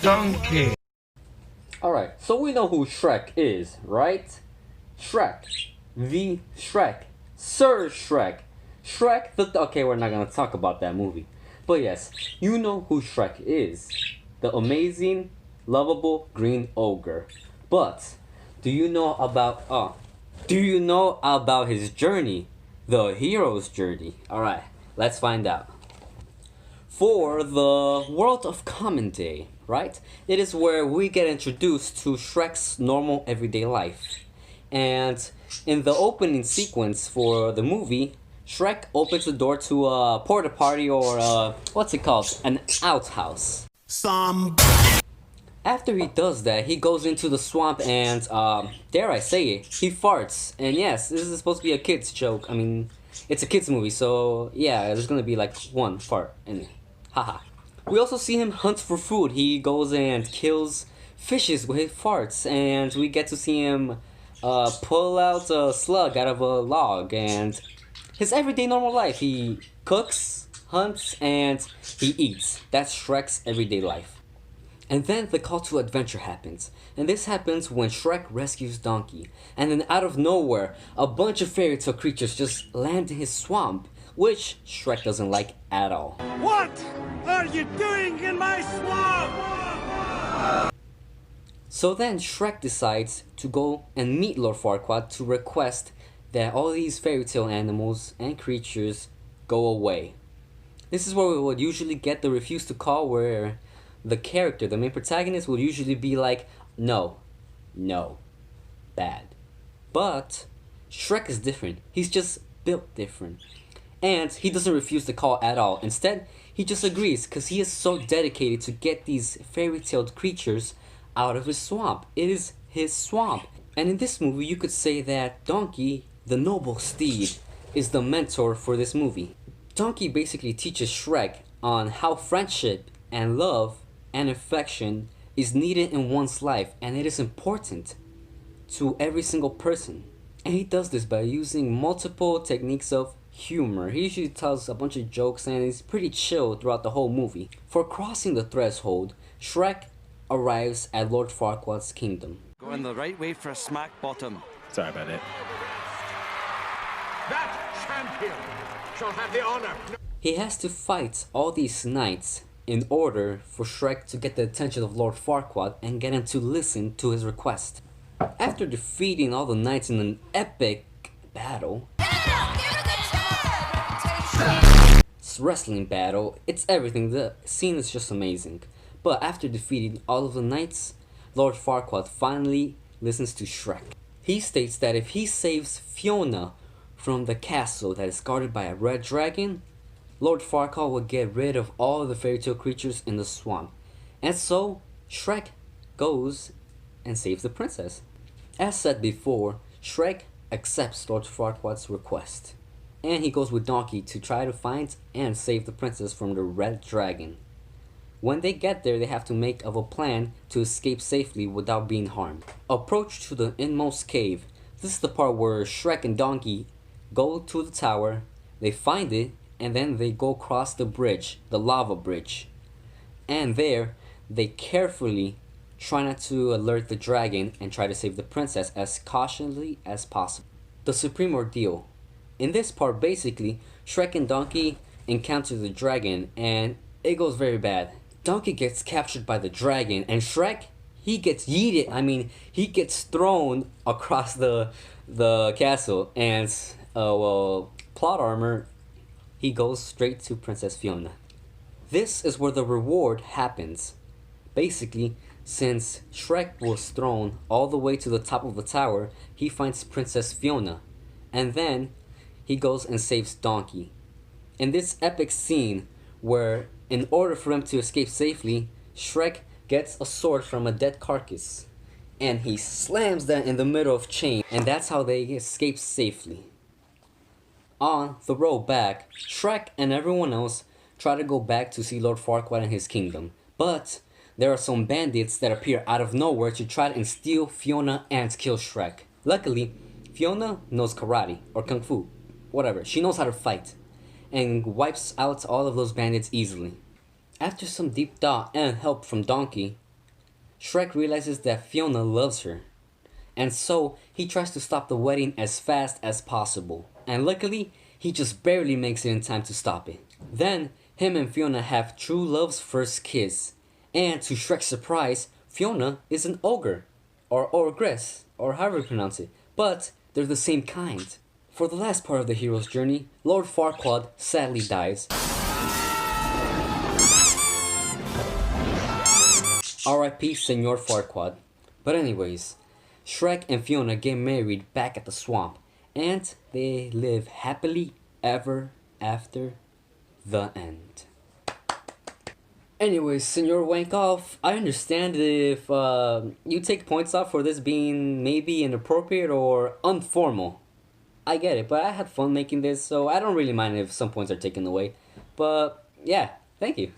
Donkey. Alright, so we know who Shrek is, right? Shrek. The Shrek. Sir Shrek. Shrek the... Okay, we're not gonna talk about that movie. But yes, you know who Shrek is. The amazing, lovable green ogre. But, do you know about his journey? The hero's journey. Alright, let's find out. For the World of Common Day, right? It is where we get introduced to Shrek's normal everyday life. And in the opening sequence for the movie, Shrek opens the door to a porta potty or what's it called? An outhouse. After he does that, he goes into the swamp and, dare I say it, he farts. And yes, this is supposed to be a kid's joke. I mean, it's a kid's movie, so yeah, there's gonna be like one fart in it. Haha. We also see him hunt for food. He goes and kills fishes with his farts, and we get to see him pull out a slug out of a log, and his everyday normal life. He cooks, hunts, and he eats. That's Shrek's everyday life. And then the call to adventure happens. And this happens when Shrek rescues Donkey. And then out of nowhere, a bunch of fairy tale creatures just land in his swamp, which Shrek doesn't like at all. What are you doing in my swamp? So then Shrek decides to go and meet Lord Farquaad to request that all these fairy tale animals and creatures go away. This is where we would usually get the refuse to call, where the character, the main protagonist, would usually be like, no, bad. But Shrek is different. He's just built different. And he doesn't refuse the call at all. Instead, he just agrees because he is so dedicated to get these fairy tale creatures out of his swamp. It is his swamp. And in this movie, you could say that Donkey, the noble steed, is the mentor for this movie. Donkey basically teaches Shrek on how friendship and love and affection is needed in one's life, and it is important to every single person. And he does this by using multiple techniques of humor. He usually tells a bunch of jokes and is pretty chill throughout the whole movie. For crossing the threshold, Shrek arrives at Lord Farquaad's kingdom. Going the right way for a smack bottom. Sorry about it. That champion shall have the honor. He has to fight all these knights in order for Shrek to get the attention of Lord Farquaad and get him to listen to his request. After defeating all the knights in an epic battle, wrestling battle, it's everything. The scene is just amazing. But after defeating all of the knights, Lord Farquaad finally listens to Shrek. He states that if he saves Fiona from the castle that is guarded by a red dragon, Lord Farquaad will get rid of all of the fairy tale creatures in the swamp. And so, Shrek goes and saves the princess. As said before, Shrek accepts Lord Farquaad's request. And he goes with Donkey to try to find and save the princess from the red dragon. When they get there, they have to make of a plan to escape safely without being harmed. Approach to the Inmost Cave. This is the part where Shrek and Donkey go to the tower, they find it, and then they go across the bridge, the lava bridge. And there, they carefully try not to alert the dragon and try to save the princess as cautiously as possible. The Supreme Ordeal. In this part, basically, Shrek and Donkey encounter the dragon, and it goes very bad. Donkey gets captured by the dragon, and Shrek, he gets yeeted. I mean, he gets thrown across the castle, and, plot armor, he goes straight to Princess Fiona. This is where the reward happens. Basically, since Shrek was thrown all the way to the top of the tower, he finds Princess Fiona, and then he goes and saves Donkey. In this epic scene where, in order for him to escape safely, Shrek gets a sword from a dead carcass, and he slams that in the middle of chain, and that's how they escape safely. On the road back, Shrek and everyone else try to go back to see Lord Farquaad and his kingdom, but there are some bandits that appear out of nowhere to try and steal Fiona and kill Shrek. Luckily, Fiona knows karate, or kung fu, whatever. She knows how to fight, and wipes out all of those bandits easily. After some deep thought and help from Donkey, Shrek realizes that Fiona loves her. And so he tries to stop the wedding as fast as possible. And luckily, he just barely makes it in time to stop it. Then, him and Fiona have true love's first kiss. And to Shrek's surprise, Fiona is an ogre. Or ogress, or however you pronounce it. But they're the same kind. For the last part of the hero's journey, Lord Farquaad sadly dies. R.I.P. Senor Farquaad. But anyways, Shrek and Fiona get married back at the swamp, and they live happily ever after. The end. Anyways, Senor Wankoff, I understand if you take points off for this being maybe inappropriate or unformal. I get it, but I had fun making this, so I don't really mind if some points are taken away. But yeah, thank you.